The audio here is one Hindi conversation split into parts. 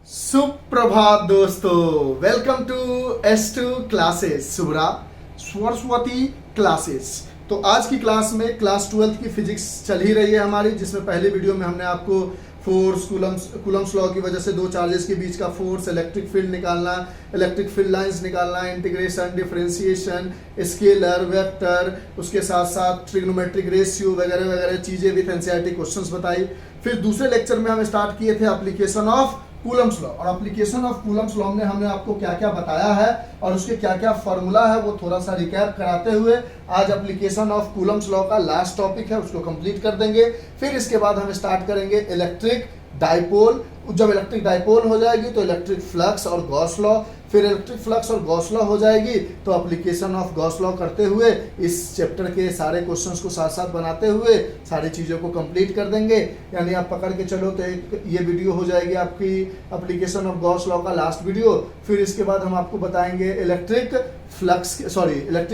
सुप्रभात दोस्तों, welcome to S2 classes Subra Saraswati classes. तो आज की क्लास में क्लास 12 की फिजिक्स चल ही रही है हमारी, जिसमें पहले वीडियो में हमने आपको फोर्स, कूलम्स लॉ की वजह से दो चार्जेस के बीच का फोर्स, इलेक्ट्रिक फील्ड निकालना, इलेक्ट्रिक फील्ड लाइंस निकालना, इंटीग्रेशन, डिफरेंशिएशन, स्केलर, वेक्टर, उसके साथ साथ ट्रिग्नोमेट्रिक रेशियो वगैरह वगैरह चीज़ें विथ एनसीईआरटी क्वेश्चंस बताई। फिर दूसरे लेक्चर में हम स्टार्ट किए थे एप्लीकेशन ऑफ कूलम्स लॉ, और एप्लीकेशन ऑफ कूलम्स लॉ में हमने आपको क्या क्या बताया है और उसके क्या क्या फॉर्मूला है वो थोड़ा सा रिकैप कराते हुए आज एप्लीकेशन ऑफ कूलम्स लॉ का लास्ट टॉपिक है, उसको कंप्लीट कर देंगे। फिर इसके बाद हम स्टार्ट करेंगे इलेक्ट्रिक डाइपोल। जब इलेक्ट्रिक डाइपोल हो जाएगी तो इलेक्ट्रिक फ्लक्स और गॉस लॉ, फिर इलेक्ट्रिक फ्लक्स और गॉस लॉ हो जाएगी तो एप्लीकेशन ऑफ गॉस लॉ करते हुए इस चैप्टर के सारे क्वेश्चंस को साथ साथ बनाते हुए सारी चीज़ों को कंप्लीट कर देंगे। यानी आप पकड़ के चलो तो ये वीडियो हो जाएगी आपकी एप्लीकेशन ऑफ गॉस लॉ का लास्ट वीडियो। फिर इसके बाद हम आपको बताएंगे इलेक्ट्रिक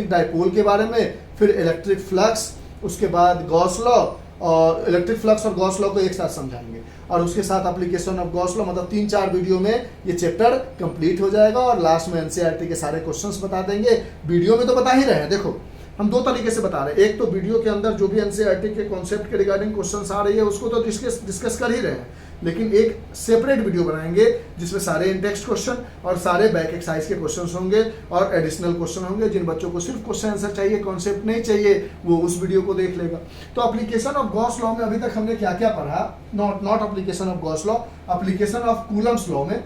डाइपोल के बारे में, फिर इलेक्ट्रिक फ्लक्स, उसके बाद गॉस लॉ, और इलेक्ट्रिक फ्लक्स और गॉस लॉ को एक साथ समझाएंगे और उसके साथ एप्लीकेशन ऑफ गॉस लॉ। मतलब 3-4 वीडियो में ये चैप्टर कंप्लीट हो जाएगा और लास्ट में एनसीईआरटी के सारे क्वेश्चंस बता देंगे। वीडियो में तो बता ही रहे हैं, देखो हम दो तरीके से बता रहे हैं। एक तो वीडियो के अंदर जो भी एनसीईआरटी के कॉन्सेप्ट के रिगार्डिंग क्वेश्चंस आ रही है उसको तो डिस्कस कर ही रहे हैं, लेकिन एक सेपरेट वीडियो बनाएंगे जिसमें सारे इन टेक्स्ट क्वेश्चन और सारे बैक एक्सरसाइज के क्वेश्चंस होंगे और एडिशनल क्वेश्चन होंगे। जिन बच्चों को सिर्फ क्वेश्चन आंसर चाहिए, कॉन्सेप्ट नहीं चाहिए, वो उस वीडियो को देख लेगा। तो एप्लीकेशन ऑफ गॉस लॉ में अभी तक हमने क्या क्या पढ़ा, not application of Gauss law, application of Coulomb's law में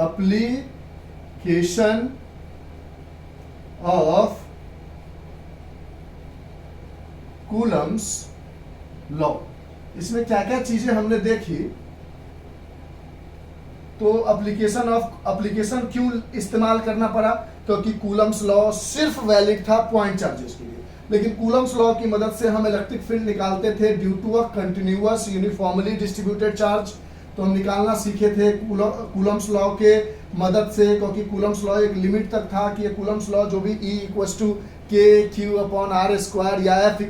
एप्लीकेशन ऑफ कूलम्स लॉ, इसमें क्या क्या चीजें हमने देखी। तो एप्लीकेशन क्यों इस्तेमाल करना पड़ा, क्योंकि कूलम्स लॉ सिर्फ वैलिड था पॉइंट चार्जेस के लिए, लेकिन कूलम्स लॉ की मदद से हम इलेक्ट्रिक फील्ड निकालते थे due to a continuous uniformly distributed charge. तो हम निकालना सीखे थे कूलम्स लॉ के मदद से, क्योंकि कूलम्स लॉ एक लिमिट तक था कि कूलम्स लॉ जो भी E = KQ/R² या F =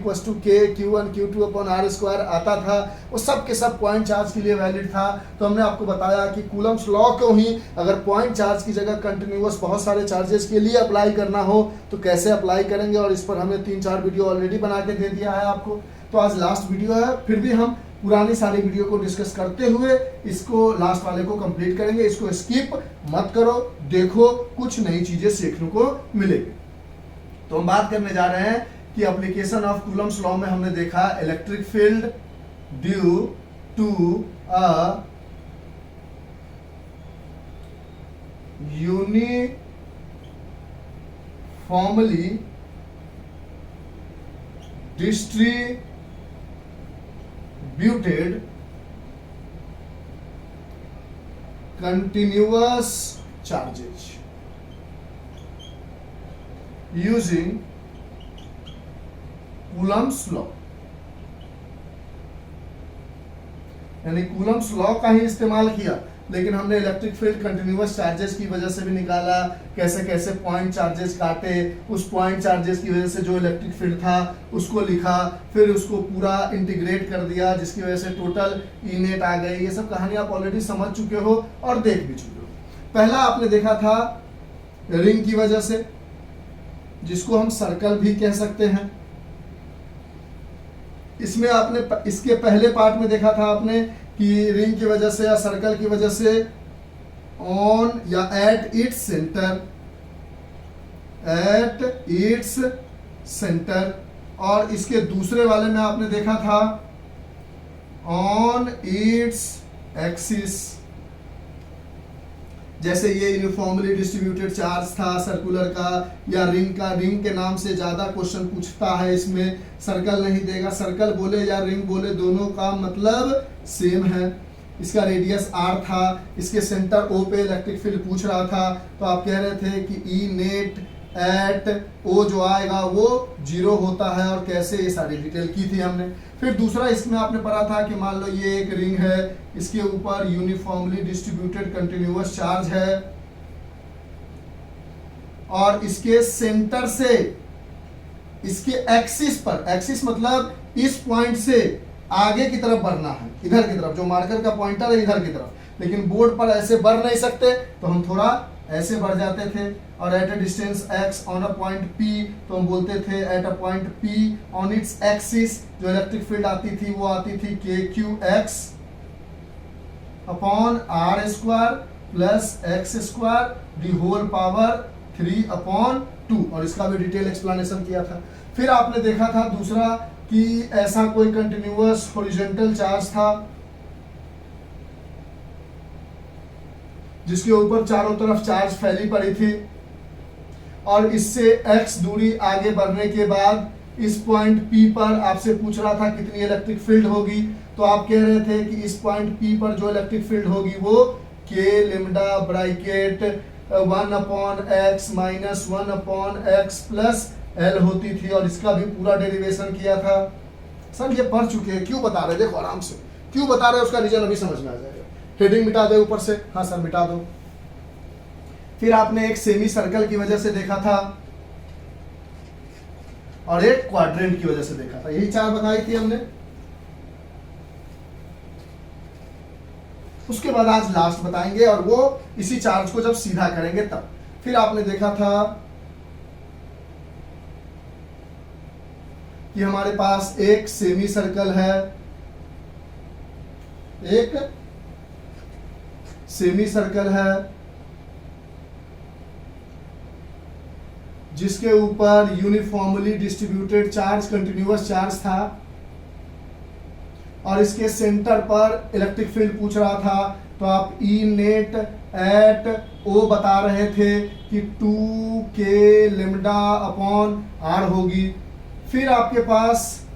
KQ1Q2/R² आता था वो सब के सब पॉइंट चार्ज के लिए वैलिड था। तो हमने आपको बताया कि कूलम्स लॉ को ही अगर पॉइंट चार्ज की जगह कंटिन्यूअस बहुत सारे चार्जेस के लिए अप्लाई करना हो तो कैसे अप्लाई करेंगे, और इस पर हमने 3-4 वीडियो ऑलरेडी बना के दे दिया है आपको। तो आज लास्ट वीडियो है, फिर भी हम पुरानी सारी वीडियो को डिस्कस करते हुए इसको लास्ट वाले को कंप्लीट करेंगे। इसको स्किप मत करो, देखो, कुछ नई चीजें सीखने को मिलेगी। तो हम बात करने जा रहे हैं कि एप्लीकेशन ऑफ कूलम्स लॉ में हमने देखा electric field due to a uniformly distributed continuous charges using Coulomb's law। यानी कूलम्स लॉ का ही इस्तेमाल किया, लेकिन हमने इलेक्ट्रिक फील्ड कंटिन्यूअस चार्जेस की वजह से भी निकाला, कैसे कैसे पॉइंट चार्जेस काटे, उस पॉइंट चार्जेस की वजह से जो इलेक्ट्रिक फील्ड था उसको लिखा, फिर उसको पूरा इंटीग्रेट कर दिया जिसकी वजह से टोटल ई नेट आ गई। ये सब कहानी आप ऑलरेडी समझ चुके हो और देख भी चुके हो। पहला आपने देखा था रिंग की वजह से, जिसको हम सर्कल भी कह सकते हैं। इसमें आपने इसके पहले पार्ट में देखा था आपने कि रिंग की वजह से या सर्कल की वजह से ऑन या एट इट्स सेंटर, और इसके दूसरे वाले में आपने देखा था ऑन इट्स एक्सिस। जैसे ये यूनिफॉर्मली डिस्ट्रीब्यूटेड चार्ज था सर्कुलर का या रिंग का, रिंग के नाम से ज्यादा क्वेश्चन पूछता है, इसमें सर्कल नहीं देगा। सर्कल बोले या रिंग बोले दोनों का मतलब सेम है। इसका रेडियस R था, इसके सेंटर O पे इलेक्ट्रिक फील्ड पूछ रहा था, तो आप कह रहे थे कि E नेट एट O जो आएगा वो 0 होता है, और कैसे, ये सारी डिटेल की थी हमने। फिर दूसरा इसमें आपने पढ़ा था कि मान लो ये एक रिंग है, इसके ऊपर यूनिफॉर्मली डिस्ट्रीब्यूटेड कंटिन्यूअस चार्ज है और इसके सेंटर से इसके एक्सिस पर, एक्सिस मतलब इस पॉइंट से आगे की तरफ बढ़ना है, इधर की तरफ, जो मार्कर का पॉइंटर है इधर की तरफ, लेकिन बोर्ड पर ऐसे बढ़ नहीं सकते तो हम थोड़ा ऐसे बढ़ जाते थे। और at a distance x on a point p, तो हम बोलते थे at a point p on its axis जो इलेक्ट्रिक फील्ड आती थी वो आती थी kqx upon r square plus x square the whole power 3/2, और इसका भी डिटेल एक्सप्लेनेशन किया था। फिर आपने देखा था दूसरा कि ऐसा कोई कंटिन्यूअस हॉरिजॉन्टल चार्ज था जिसके ऊपर चारों तरफ चार्ज फैली पड़ी थी, और इससे x दूरी आगे बढ़ने के बाद इस पॉइंट P पर आपसे पूछ रहा था कितनी इलेक्ट्रिक फील्ड होगी, तो आप कह रहे थे कि इस पॉइंट P पर जो इलेक्ट्रिक फील्ड होगी वो k lambda bracket 1/x minus 1/x plus l होती थी, और इसका भी पूरा डेरिवेशन किया था। सर ये पढ़ चुके हैं, क्यों बता रहे, देखो आराम से क्यों बता रहे हैं, उसका रीजन अभी समझ में आ जाएगा। हेडिंग मिटा दे ऊपर से, हाँ सर मिटा दो। फिर आपने एक सेमी सर्कल की वजह से देखा था और एक क्वाड्रेंट की वजह से देखा था, यही चार बताई थी हमने। उसके बाद आज लास्ट बताएंगे, और वो इसी चार्ज को जब सीधा करेंगे तब। फिर आपने देखा था कि हमारे पास एक सेमी सर्कल है, एक सेमी सर्कल है जिसके ऊपर uniformly distributed charge continuous charge था, और इसके सेंटर पर इलेक्ट्रिक फील्ड पूछ रहा था, तो आप ई नेट एट ओ बता रहे थे कि 2k लेमडा अपॉन आर होगी। फिर आपके पास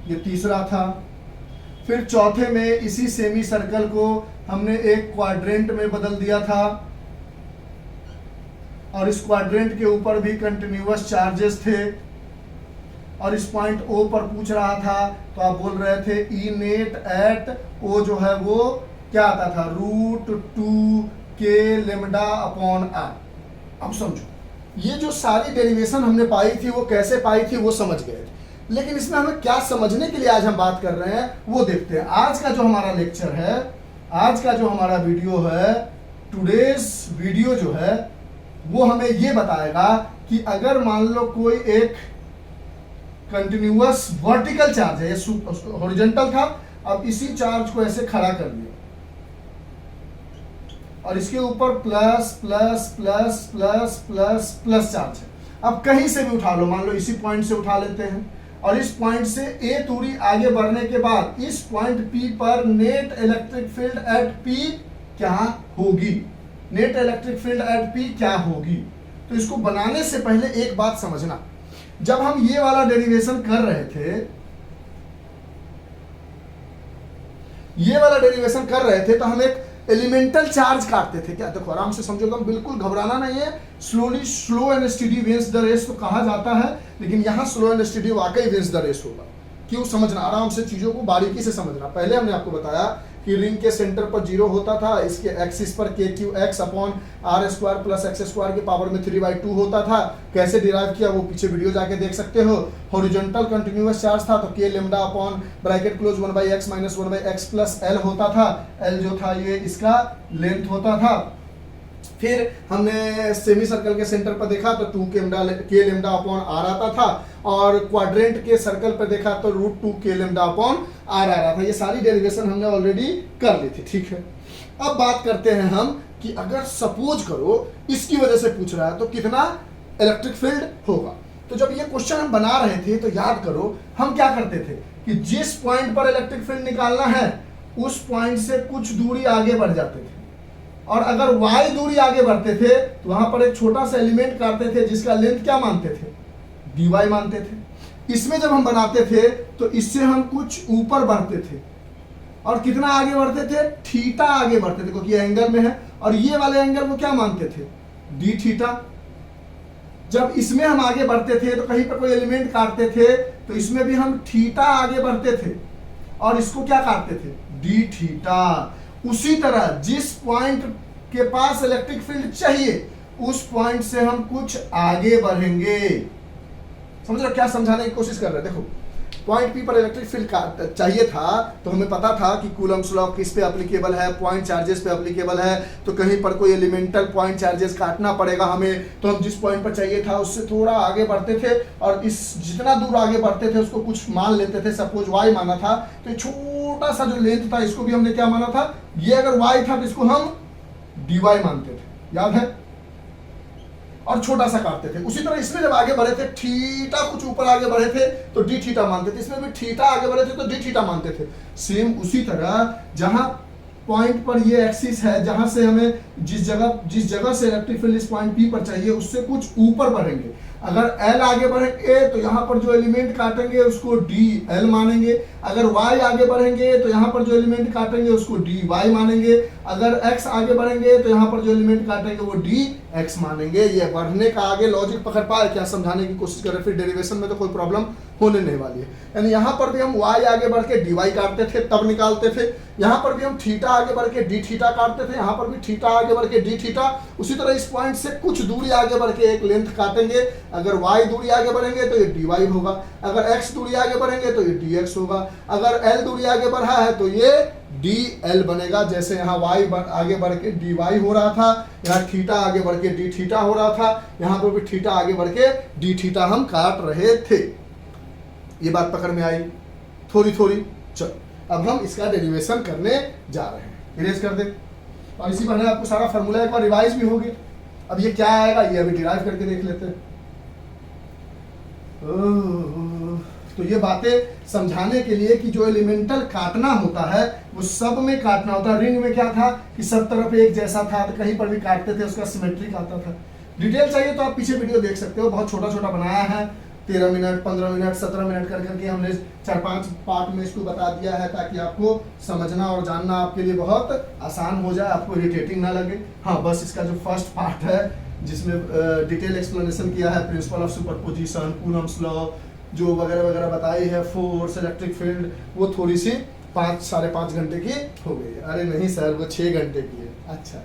ये तीसरा था। फिर चौथे में इसी सेमी सर्कल को हमने एक क्वाड्रेंट में बदल दिया था, और इस क्वाड्रेंट के ऊपर भी कंटिन्यूअस चार्जेस थे, और इस पॉइंट ओ पर पूछ रहा था, तो आप बोल रहे थे ई नेट एट ओ जो है वो क्या आता था, √2k लेमडा अपॉन आर। अब समझो ये जो सारी डेरिवेशन हमने पाई थी वो कैसे पाई थी वो समझ गए थे, लेकिन इसमें हमें क्या समझने के लिए आज हम बात कर रहे हैं वो देखते हैं। आज का जो हमारा लेक्चर है, आज का जो हमारा वीडियो है, टुडेज वीडियो जो है वो हमें ये बताएगा कि अगर मान लो कोई एक कंटिन्यूअस वर्टिकल चार्ज है, ये हॉरिजॉन्टल था, अब इसी चार्ज को ऐसे खड़ा कर दिया और इसके ऊपर plus plus plus plus plus plus charge है। अब कहीं से भी उठा लो, मान लो इसी पॉइंट से उठा लेते हैं, और इस पॉइंट से a दूरी आगे बढ़ने के बाद इस पॉइंट P पर net electric field at P क्या होगी, net electric field at P क्या होगी। तो इसको बनाने से पहले एक बात समझना, जब हम ये वाला डेरिवेशन कर रहे थे, ये वाला डेरिवेशन कर रहे थे, तो हम एक एलिमेंटल चार्ज काटते थे। क्या, देखो आराम से समझो, एकदम बिल्कुल घबराना नहीं है। Slowly, slow and steady wins the race तो कहा जाता है, लेकिन यहाँ स्लो एंड स्टडी वाकई विंस द रेस होगा। क्यों समझना, आराम से चीजों को बारीकी से समझना। पहले हमने आपको बताया कि रिंग के सेंटर पर 0 होता था, इसके एक्सिस पर KQX upon R square plus x square के पावर में 3/2 होता था। कैसे डिराइव किया वो पीछे वीडियो जाके देख सकते हो। हॉरिजॉन्टल कंटिन्यूअस चार्ज था तो k lambda upon bracket close 1/x minus 1/x plus l होता था। l जो था ये इसका लेंथ होता था। फिर हमने सेमी सर्कल के सेंटर पर देखा तो k लेमडा अपॉन r आता था, और क्वाड्रेंट के सर्कल पर देखा तो √2k लेमडा अपॉन r आ रहा था। ये सारी डेरिवेशन हमने ऑलरेडी कर ली थी, ठीक है। अब बात करते हैं हम कि अगर सपोज करो इसकी वजह से पूछ रहा है तो कितना इलेक्ट्रिक फील्ड होगा। तो जब ये क्वेश्चन हम बना रहे थे तो याद करो हम क्या करते थे कि जिस पॉइंट पर इलेक्ट्रिक फील्ड निकालना है उस पॉइंट से कुछ दूरी आगे बढ़ जाते थे, और अगर y दूरी आगे बढ़ते थे तो वहां पर एक छोटा सा एलिमेंट काटते थे जिसका लेंथ क्या मानते थे, dy मानते थे। इसमें जब हम बनाते थे तो इससे हम कुछ ऊपर बढ़ते थे, और कितना आगे बढ़ते थे, थीटा आगे बढ़ते थे, क्योंकि एंगल में है, और ये वाले एंगल को क्या मानते थे, डी थीटा। जब इसमें हम आगे बढ़ते थे तो कहीं पर कोई एलिमेंट काटते थे तो इसमें भी हम थीटा आगे बढ़ते थे, और इसको क्या काटते थे, डी थीटा। उसी तरह जिस पॉइंट के पास इलेक्ट्रिक फील्ड चाहिए उस पॉइंट से हम कुछ आगे बढ़ेंगे। समझ रहे क्या समझाने की कोशिश कर रहे हैं। देखो पॉइंट पी पर इलेक्ट्रिक फील्ड चाहिए था, तो हमें पता था कि कूलम्स लॉ किस पे एप्लीकेबल है, पॉइंट चार्जेस पे एप्लीकेबल है। तो कहीं पर कोई एलिमेंटल पॉइंट चार्जेस काटना पड़ेगा हमें, तो हम जिस पॉइंट पर चाहिए था उससे थोड़ा आगे बढ़ते थे, और इस जितना दूर आगे बढ़ते थे उसको कुछ मान लेते थे, सपोज वाई माना था, तो छोटा सा जो लेंथ था इसको भी हमने क्या माना था, ये अगर वाई था तो इसको हम डी वाई मानते थे, याद है, और छोटा सा काटते थे। उसी तरह इसमें जब आगे बढ़े थे, थीटा कुछ ऊपर आगे बढ़े थे तो डी थीटा मानते थे, इसमें भी थीटा आगे बढ़े थे तो डी थीटा मानते थे। सेम उसी तरह जहां पॉइंट पर ये एक्सिस है, जहां से हमें जिस जगह से इलेक्ट्रिक फील्ड इस पॉइंट पी पर चाहिए उससे कुछ ऊपर बढ़ेंगे, अगर L आगे बढ़ेंगे तो यहाँ पर जो एलिमेंट काटेंगे उसको डी एल मानेंगे, अगर Y आगे बढ़ेंगे तो यहाँ पर जो एलिमेंट काटेंगे उसको डी वाई मानेंगे, अगर X आगे बढ़ेंगे तो यहाँ पर जो एलिमेंट काटेंगे वो डी एक्स मानेंगे। ये बढ़ने का आगे लॉजिक पकड़ पाए क्या, समझाने की कोशिश करें, फिर डेरिवेशन में तो कोई प्रॉब्लम होने नहीं वाली है। यानी यहाँ पर भी हम Y आगे बढ़ के डी वाई काटते थे तब निकालते थे, यहाँ पर भी हम थीटा आगे बढ़ के डी थीटा काटते थे, यहाँ पर भी थीटा आगे बढ़ के डी थीटा। उसी तरह इस पॉइंट से कुछ दूरी आगे बढ़ के एक लेंथ काटेंगे, अगर y दूरी आगे बढ़ेंगे तो ये dy होगा, अगर x दूरी आगे बढ़ेंगे तो ये dx होगा, अगर l दूरी आगे बढ़ा है तो ये dl बनेगा। जैसे यहाँ y आगे बढ़ के dy हो रहा था, यहाँ थीटा आगे बढ़ के d थीटा हो रहा था, यहाँ पर भी थीटा आगे बढ़ के d थीटा हम काट रहे थे। ये बात पकड़ में आई थोड़ी थोड़ी। चलो अब हम इसका डेरिवेशन करने जा रहे हैं, इरेज कर दे, और इसी बहाने आपको सारा फार्मूला एक बार रिवाइज भी हो गया। अब ये क्या आएगा ये अभी डिराइव करके देख लेते हैं। तो ये बातें समझाने के लिए कि जो एलिमेंटल काटना होता है वो सब में काटना होता है। रिंग में क्या था कि सब तरफ एक जैसा था, तो कहीं पर भी काटते थे उसका सिमेट्रिक आता था। डिटेल चाहिए तो आप पीछे वीडियो देख सकते हो, बहुत छोटा छोटा बनाया है, 13 मिनट 15 मिनट 17 मिनट कर करके हमने 4-5 पार्ट में इसको बता दिया है, ताकि आपको समझना और जानना आपके लिए बहुत आसान हो जाए, आपको इरिटेटिंग ना लगे। हाँ, बस इसका जो फर्स्ट पार्ट है जिसमें डिटेल एक्सप्लेनेशन किया है, principle of superposition, Coulomb's law जो वगैरह वगैरह बताई है, फोर्स, इलेक्ट्रिक फील्ड, वो थोड़ी सी 5-5.5 घंटे की हो गई है। अरे नहीं सर, वो 6 घंटे की है। अच्छा,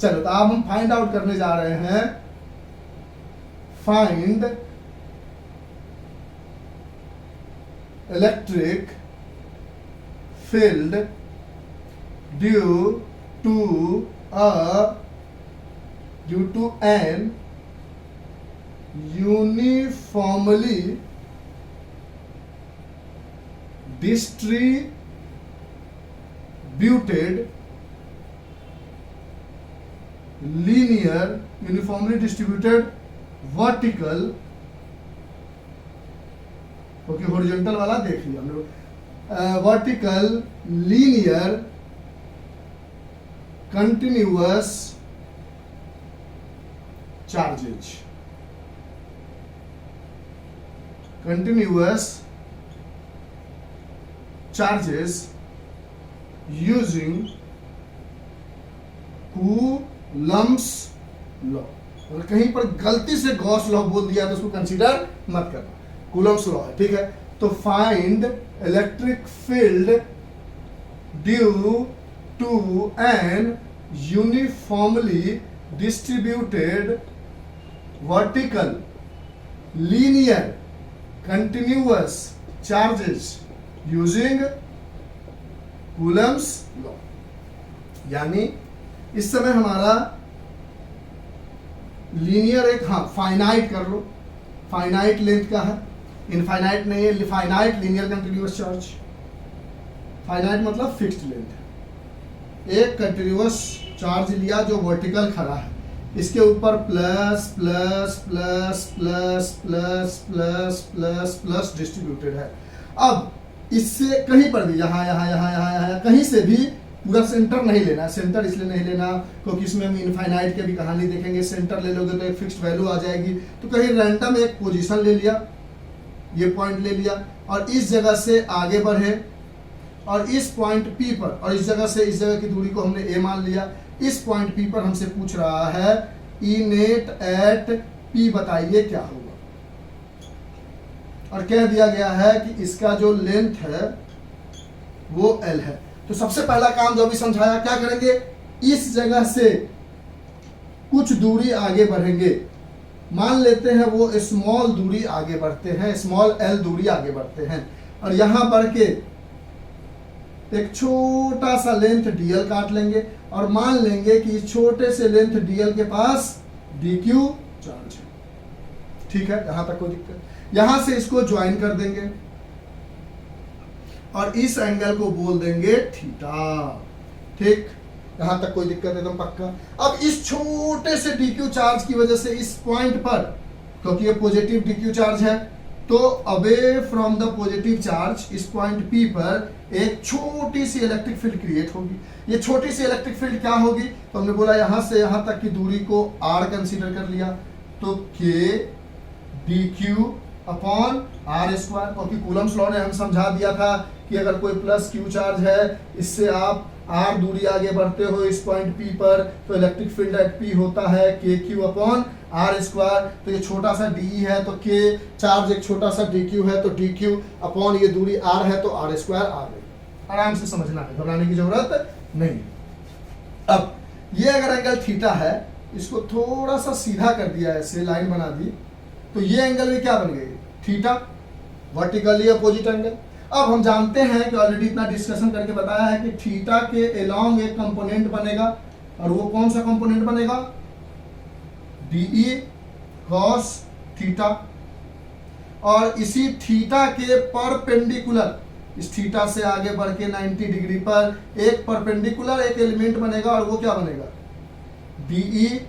चलो तो अब हम फाइंड आउट करने जा रहे हैं, find electric field due to an uniformly distributed vertical, okay horizontal वाला देख लिया हम लोग, vertical linear continuous charges, using Coulomb's law. अगर कहीं पर गलती से गॉस लॉ बोल दिया तो उसको कंसीडर मत करना, कूलम्स लॉ है, ठीक है। तो find electric field due to an uniformly distributed vertical linear continuous charges using Coulomb's law. यानी इस समय हमारा लीनियर एक, हाँ फाइनाइट कर लो, फाइनाइट लेंथ का है, इनफाइनाइट नहीं है, finite linear continuous charge. Finite मतलब फिक्स्ड लेंथ है, एक कंटिन्यूअस चार्ज लिया जो वर्टिकल खड़ा है, इसके ऊपर plus plus plus plus plus plus plus plus distributed है। अब इससे कहीं पर भी यहाँ यहाँ यहाँ यहाँ यहाँ कहीं से भी पूरा सेंटर नहीं लेना। सेंटर इसलिए नहीं लेना क्योंकि इसमें हम इनफाइनाइट की भी कहानी देखेंगे, सेंटर ले लोगे तो एक फिक्स्ड वैल्यू आ जाएगी। तो कहीं रैंडम एक पोजीशन ले लिया, ये पॉइंट ले लिया और इस जगह से आगे बढ़े और इस पॉइंट पी पर, और इस जगह से इस जगह की दूरी को हमने ए मान लिया। इस पॉइंट पी पर हमसे पूछ रहा है ई नेट एट पी बताइए क्या होगा, और कह दिया गया है कि इसका जो लेंथ है वो एल है। तो सबसे पहला काम जो अभी समझाया, क्या करेंगे, इस जगह से कुछ दूरी आगे बढ़ेंगे, मान लेते हैं वो स्मॉल दूरी आगे बढ़ते हैं, स्मॉल एल दूरी आगे बढ़ते हैं। और यहां बढ़ के एक छोटा सा लेंथ डीएल काट लेंगे और मान लेंगे कि इस छोटे से लेंथ डीएल के पास डीक्यू चार्ज है। ठीक है, यहां तक कोई दिक्कत? यहां से इसको ज्वाइन कर देंगे और इस एंगल को बोल देंगे थीटा। ठीक, यहां तक कोई दिक्कत? एकदम पक्का। अब इस छोटे से डीक्यू चार्ज की वजह से इस पॉइंट पर, क्योंकि ये पॉजिटिव डीक्यू चार्ज है, तो away from the positive charge इस पॉइंट पी पर एक छोटी सी इलेक्ट्रिक फील्ड क्रिएट होगी। ये छोटी सी इलेक्ट्रिक फील्ड क्या होगी? तो हमने बोला यहां से यहां तक की दूरी को आर कंसीडर कर लिया, तो K D Q upon R square, क्योंकि कूलम्स लॉ ने हम समझा दिया था कि अगर कोई प्लस क्यू चार्ज है, इससे आप आर दूरी आगे बढ़ते हो इस पॉइंट पी पर, तो इलेक्ट्रिक फील्ड एट पी होता है के क्यू अपॉन आर स्क्वायर। तो ये छोटा सा डी है तो के, चार्ज एक छोटा सा डी क्यू है तो डी क्यू अपॉन ये दूरी आर है तो आर स्क्वायर आ गई। आराम से समझना है, घबराने की जरूरत नहीं। अब ये अगर एंगल थीटा है, इसको थोड़ा सा सीधा कर दिया, ऐसे लाइन बना दी, तो ये एंगल भी क्या बन गई? Theta, vertically opposite angle. अब हम जानते हैं कि ऑलरेडी इतना डिस्कशन करके बताया है कि थीटा के अलोंग एक कंपोनेंट बनेगा, और वो कौन सा कंपोनेंट बनेगा? D E cos theta. और इसी थीटा के परपेंडिकुलर, इस थीटा से आगे बढ़ के 90 डिग्री पर एक परपेंडिकुलर एक एलिमेंट बनेगा, और वो क्या बनेगा? D E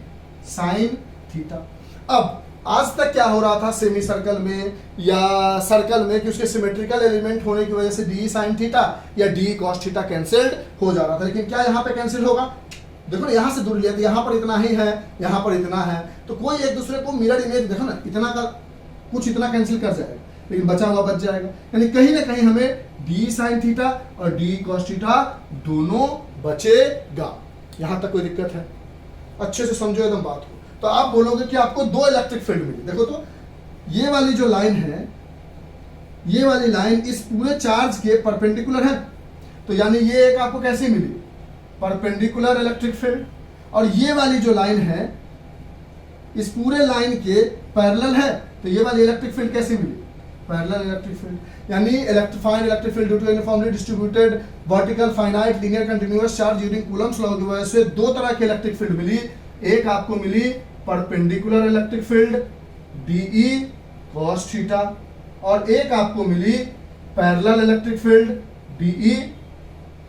sine theta. अब आज तक क्या हो रहा था सेमी सर्कल में या सर्कल में कि उसके सिमेट्रिकल एलिमेंट होने की वजह से डी साइन थीटा या डी कॉस थीटा कैंसिल्ड हो जा रहा था, लेकिन क्या यहाँ पे कैंसिल होगा? देखो ना, यहाँ से दूर लिया तो यहाँ पर इतना ही है, यहाँ पर इतना है, तो कोई एक दूसरे को मिरर इमेज, देखो ना, इतना का कुछ इतना कैंसिल कर जाएगा, लेकिन बचा हुआ बच जाएगा। यानी कहीं ना कहीं हमें डी साइन थीटा और डी कॉस थीटा दोनों बचेगा। यहां तक कोई दिक्कत है? अच्छे से समझो एकदम बात को। तो आप बोलोगे कि आपको दो इलेक्ट्रिक फील्ड मिली। देखो तो ये वाली जो लाइन है, ये वाली लाइन इस पूरे चार्ज के परपेंडिकुलर है, तो यानी ये एक आपको कैसी मिली? Perpendicular electric field. और ये वाली जो लाइन है इस पूरे लाइन के पैरेलल है, तो ये वाली इलेक्ट्रिक फील्ड कैसी मिली? Parallel electric field. यानी electrified electric field due to uniformly distributed vertical finite linear continuous charge during Coulomb's law की वजह से दो तरह की इलेक्ट्रिक फील्ड मिली। एक आपको मिली perpendicular electric field d E cos theta, और एक आपको मिली parallel electric field d E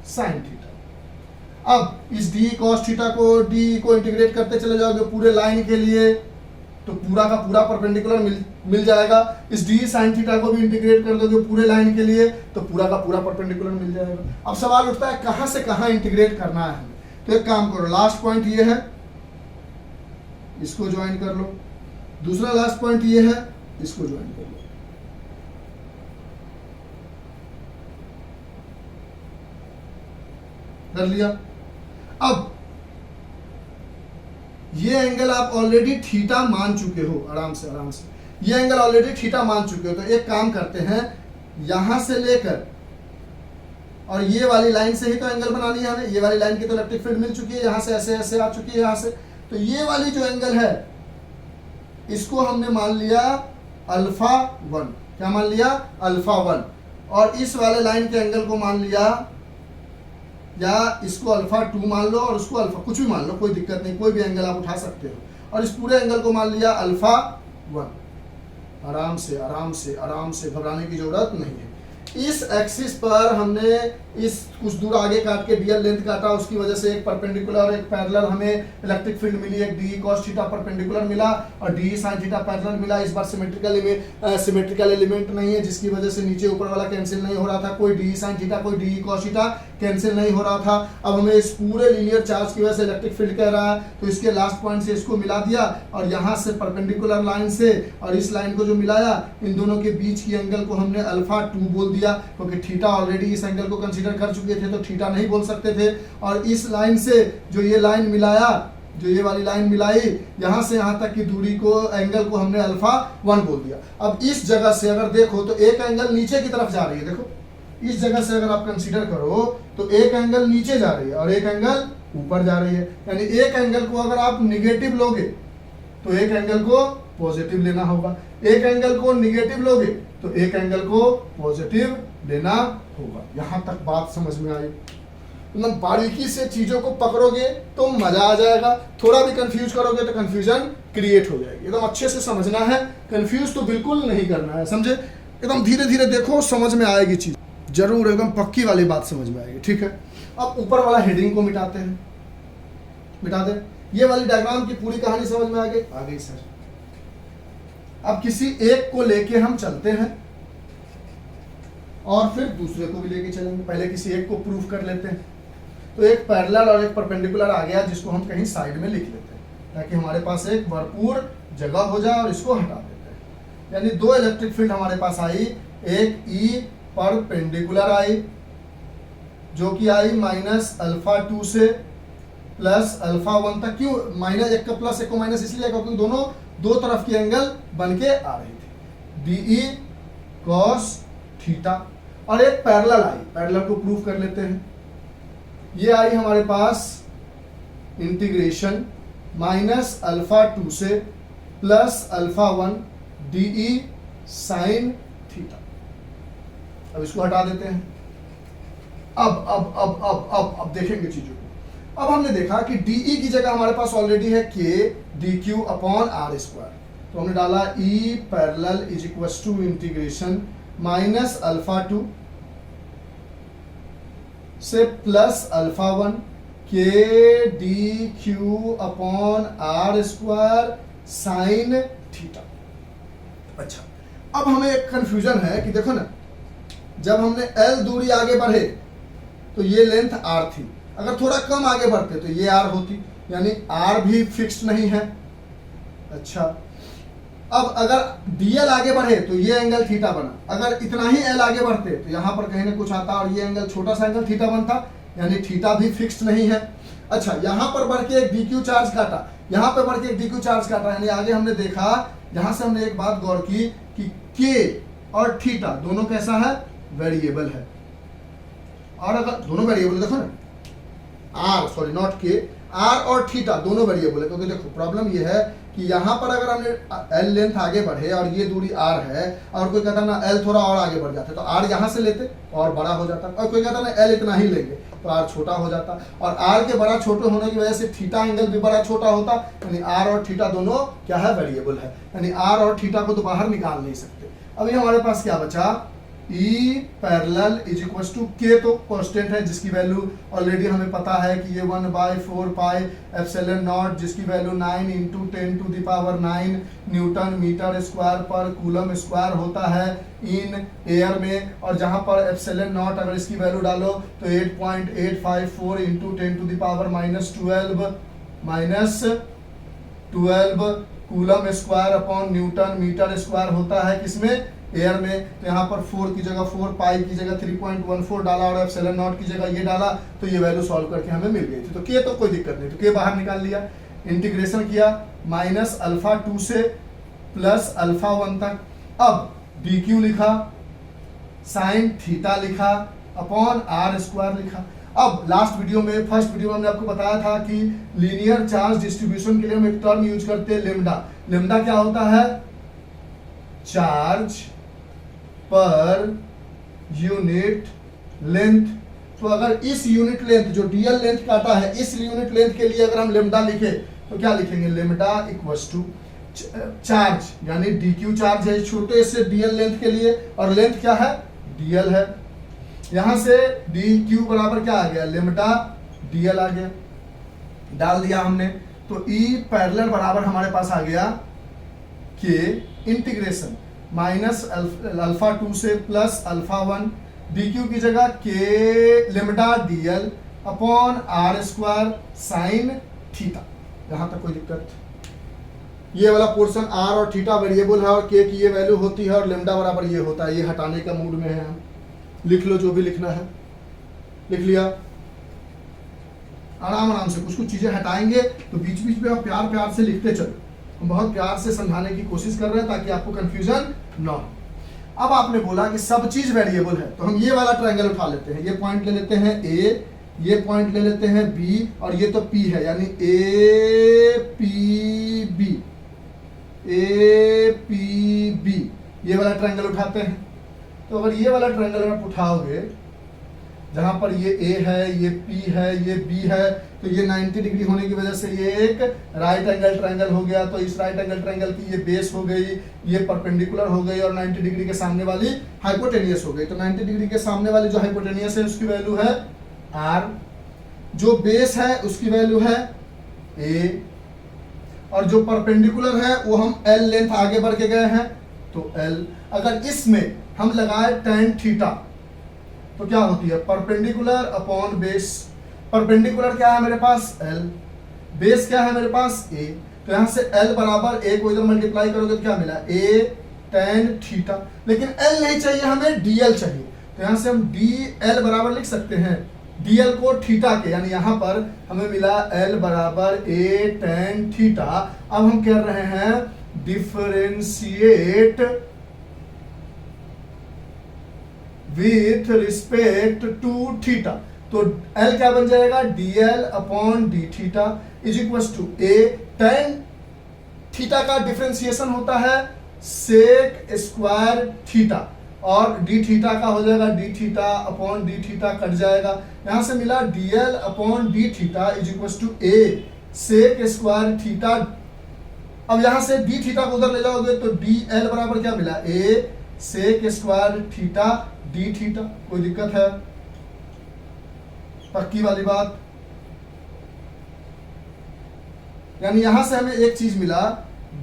sine theta. अब इस डी कॉस थीटा को डी को इंटीग्रेट करते चले जाओगे पूरे लाइन के लिए, तो पूरा का पूरा परपेंडिकुलर मिल जाएगा। इस डी साइन थीटा को भी इंटीग्रेट कर दोगे पूरे लाइन के लिए, तो पूरा का पूरा परपेंडिकुलर मिल जाएगा। अब सवाल उठता है कहां से कहां इंटीग्रेट करना है हमें। तो एक काम करो, लास्ट पॉइंट ये है, इसको ज्वाइन कर लो। दूसरा लास्ट पॉइंट ये है, इसको ज्वाइन कर लो। कर लिया। अब ये एंगल आप ऑलरेडी थीटा मान चुके हो, आराम से आराम से ये एंगल ऑलरेडी थीटा मान चुके हो। तो एक काम करते हैं, यहां से लेकर और ये वाली लाइन से ही तो एंगल बनानी है हमें। ये वाली लाइन की तो इलेक्ट्रिक फील्ड मिल चुकी है, यहां से ऐसे ऐसे आ चुकी है यहां से। तो ये वाली जो एंगल है इसको हमने मान लिया अल्फा 1। क्या मान लिया? अल्फा 1। और इस वाले लाइन के एंगल को मान लिया, या इसको अल्फा 2 मान लो और उसको अल्फा, कुछ भी मान लो, कोई दिक्कत नहीं, कोई भी एंगल आप उठा सकते हो। और इस पूरे एंगल को मान लिया अल्फा 1। आराम से आराम से आराम से, घबराने की जरूरत नहीं है। इस एक्सिस पर हमने इस कुछ दूर आगे काट के डीएल लेंथ काटा, उसकी वजह से एक परपेंडिकुलर और एक पैरेलल हमें इलेक्ट्रिक फील्ड मिली। एक डी कॉस थीटा परपेंडिकुलर मिला और डी साइन थीटा पैरेलल मिला। इस बार सिमेट्रिकल एलिमेंट नहीं है, जिसकी वजह से नीचे ऊपर वाला कैंसिल नहीं हो रहा था। कोई डी साइन थीटा कोई डी कॉस थीटा कैंसिल नहीं हो रहा था। अब हमें इस पूरे लीनियर चार्ज की वजह से इलेक्ट्रिक फील्ड कह रहा है, तो इसके लास्ट पॉइंट से इसको मिला दिया और यहाँ से परपेंडिकुलर लाइन से और इस लाइन को जो मिलाया, इन दोनों के बीच की एंगल को हमने अल्फा 2 बोल दिया, क्योंकि थीटा ऑलरेडी इस एंगल को कंसीडर कर चुके थे, तो थीटा नहीं बोल सकते थे। और इस लाइन से जो ये लाइन मिलाया, जो ये वाली लाइन मिलाई, यहां से यहां तक की दूरी को, एंगल को हमने अल्फा 1 बोल दिया। अब इस जगह से अगर देखो तो एक एंगल नीचे की तरफ जा रही है। देखो इस जगह से अगर आप कंसीडर करो तो एक एंगल नीचे जा रही है और एक एंगल ऊपर जा रही है। यानी एक एंगल को अगर आप निगेटिव लोगे तो एक एंगल को पॉजिटिव लेना होगा, एक एंगल को निगेटिव लोगे तो एक एंगल को पॉजिटिव लेना होगा। यहाँ तक बात समझ में आई? एकदम बारीकी से चीजों को पकड़ोगे तो मजा आ जाएगा, थोड़ा भी कंफ्यूज करोगे तो कंफ्यूजन क्रिएट हो जाएगी। एकदम अच्छे से समझना है, कंफ्यूज तो बिल्कुल नहीं करना है, समझे? एकदम धीरे धीरे देखो, समझ में आएगी चीज जरूर, एकदम पक्की वाली बात समझ में आएगी। ठीक है, अब ऊपर वाला हेडिंग को मिटाते हैं, मिटा दे। ये वाली डायग्राम की पूरी कहानी समझ में आ गई सर। अब किसी एक को लेके हम चलते हैं और फिर दूसरे को भी लेके चलेंगे। पहले किसी एक को प्रूफ कर लेते हैं। तो एक पैरेलल और एक परपेंडिकुलर आ गया, जिसको हम कहीं साइड में लिख लेते हैं ताकि हमारे पास एक भरपूर जगह हो जाए, और इसको हटा देते हैं। यानी दो इलेक्ट्रिक फील्ड हमारे पास आई, एक ई परपेंडिकुलर आई जो कि आई -α2 से +α1 तक। क्यों माइनस, एक का प्लस एक को माइनस इसलिए क्योंकि दोनों दो तरफ की एंगल बन के आ रही थी, DE cos थीटा। और एक पैरेलल आई, पैरेलल को प्रूफ कर लेते हैं। ये आई हमारे पास इंटीग्रेशन -α2 से +α1 DE sin थीटा। अब इसको हटा देते हैं। अब देखेंगे चीजों को। अब हमने देखा कि DE की जगह हमारे पास ऑलरेडी है K dq/r²। तो हमने डाला E पैरेलल = इंटीग्रेशन -α2 से +α1 K dq/r² sin थीटा। अच्छा, अब हमें एक कंफ्यूजन है कि देखो ना, जब हमने L दूरी आगे बढ़े तो ये लेंथ R थी, अगर थोड़ा कम आगे बढ़ते तो ये R होती, यानी R भी फिक्स्ड नहीं है। अच्छा, अब अगर DL आगे बढ़े तो ये एंगल थीटा बना, अगर इतना ही L आगे बढ़ते तो यहाँ पर कहीं ना कुछ आता और ये एंगल छोटा सा एंगल थीटा बनता, यानी थीटा भी फिक्स्ड नहीं है। अच्छा, यहाँ पर बढ़ के एक DQ चार्ज काटा, यहाँ पर बढ़ के एक DQ चार्ज काटा, यानी आगे हमने देखा, यहाँ से हमने एक बात गौर की कि K और थीटा दोनों कैसा है, वेरिएबल है। और अगर दोनों वेरिएबल देखो ना, R और थीटा दोनों वेरिएबल है, क्योंकि देखो प्रॉब्लम ये है कि यहाँ पर अगर हमने L लेंथ आगे बढ़े और ये दूरी R है, और कोई कहता ना L थोड़ा और आगे बढ़ जाते तो R यहाँ से लेते और बड़ा हो जाता, और कोई कहता ना L इतना ही लेंगे तो R छोटा हो जाता, और R के बड़ा छोटे होने की वजह से थीटा एंगल भी बड़ा छोटा होता, यानी R और थीटा दोनों क्या है, वेरिएबल है, यानी R और थीटा को तो बाहर निकाल नहीं सकते। अभी हमारे पास क्या बचा, E पैरेलल = K तो कांस्टेंट है, जिसकी वैल्यू ऑलरेडी हमें पता है कि ये 1/4 पाई एप्सिलॉन नॉट, जिसकी वैल्यू 9 × 10⁹ न्यूटन मीटर स्क्वायर पर कूलम स्क्वायर होता है इन एयर में। और जहां पर एप्सिलॉन नॉट अगर इसकी वैल्यू डालो तो 8.854 × 10⁻² coulomb square upon newton metre square होता है किसमें, एयर में। तो यहाँ पर 4 की जगह 4, पाई की जगह 3.14 डाला और एप्सिलॉन नॉट की जगह ये डाला, तो ये वैल्यू सॉल्व करके हमें मिल गई थी। तो K तो कोई दिक्कत नहीं, तो K बाहर निकाल लिया, इंटीग्रेशन किया -α2 से +α1 तक। अब DQ लिखा, sin थीटा लिखा, अपॉन r² लिखा। अब लास्ट वीडियो में, फर्स्ट वीडियो में हमने आपको बताया था कि लीनियर चार्ज डिस्ट्रीब्यूशन के लिए हम एक टर्म यूज करते हैं लेमडा। लेमडा क्या होता है, चार्ज पर यूनिट लेंथ। तो अगर इस यूनिट लेंथ जो DL लेंथ काटा है, इस यूनिट लेंथ के लिए अगर हम लेमडा लिखे तो क्या लिखेंगे, लेमडा = चार्ज, यानी DQ चार्ज है छोटे से DL लेंथ के लिए, और लेंथ क्या है, DL है। यहां से DQ बराबर क्या आ गया, लेमडा DL आ गया, डाल दिया हमने। तो E पैरेलल बराबर हमारे पास आ गया K इंटीग्रेशन -α2 से +α1 DQ की जगह K lambda DL upon r² sin theta. यहां तक कोई दिक्कत, ये वाला पोर्शन R और थीटा वेरिएबल है और K की ये वैल्यू होती है और लेमडा बराबर ये होता है। ये हटाने का मूड में है हम, लिख लो जो भी लिखना है, लिख लिया आराम आराम से। कुछ कुछ चीजें हटाएंगे तो बीच बीच में आप प्यार प्यार से लिखते चलो, हम बहुत प्यार से समझाने की कोशिश कर रहे हैं ताकि आपको कंफ्यूजन ना हो। अब आपने बोला कि सब चीज वेरिएबल है, तो हम ये वाला ट्रायंगल उठा लेते हैं, ये पॉइंट ले लेते हैं A, ये पॉइंट ले लेते हैं B, और ये तो P है, यानी APB, ये वाला ट्रायंगल उठाते हैं। तो अगर ये वाला ट्रायंगल आप उठाओगे, जहां पर ये ए है, ये पी है, ये बी है, तो ये 90 डिग्री होने की वजह से ये एक राइट एंगल ट्रायंगल हो गया। तो इस राइट एंगल ट्रायंगल की ये बेस हो गई, ये परपेंडिकुलर हो गई और 90 डिग्री के सामने वाली हाइपोटेनियस हो गई। तो 90 डिग्री के सामने वाली जो हाइपोटेनियस है उसकी वैल्यू है आर, जो बेस है उसकी वैल्यू है ए, और जो परपेंडिकुलर है वो हम एल लेंथ आगे बढ़ के गए हैं तो एल। अगर इसमें हम लगाए tan थीटा तो क्या होती है, परपेंडिकुलर अपॉन बेस। परपेंडिकुलर क्या है मेरे पास एल, बेस क्या है मेरे पास ए, तो यहां से एल बराबर ए को इधर मल्टीप्लाई करोगे तो क्या मिला ए tan थीटा। लेकिन एल नहीं चाहिए हमें, डीएल चाहिए, तो यहां से हम डी एल बराबर लिख सकते हैं डीएल को थीटा के, यानी यहां पर हमें मिला एल बराबर ए tan थीटा। अब हम कह रहे हैं differentiate with respect to theta, तो एल क्या बन जाएगा d L upon d theta is equal to a tan theta का डिफरेंशिएशन होता है सेक स्क्वायर थीटा, और डी थीटा का हो जाएगा d theta upon d theta cut जाएगा, यहां से मिला d L upon d theta is equal to a sec square theta. अब यहां से डी थीटा को उधर ले जाओगे तो डी एल बराबर क्या मिला a sec square theta d theta. कोई दिक्कत है, पक्की वाली बात। यानी यहां से हमें एक चीज मिला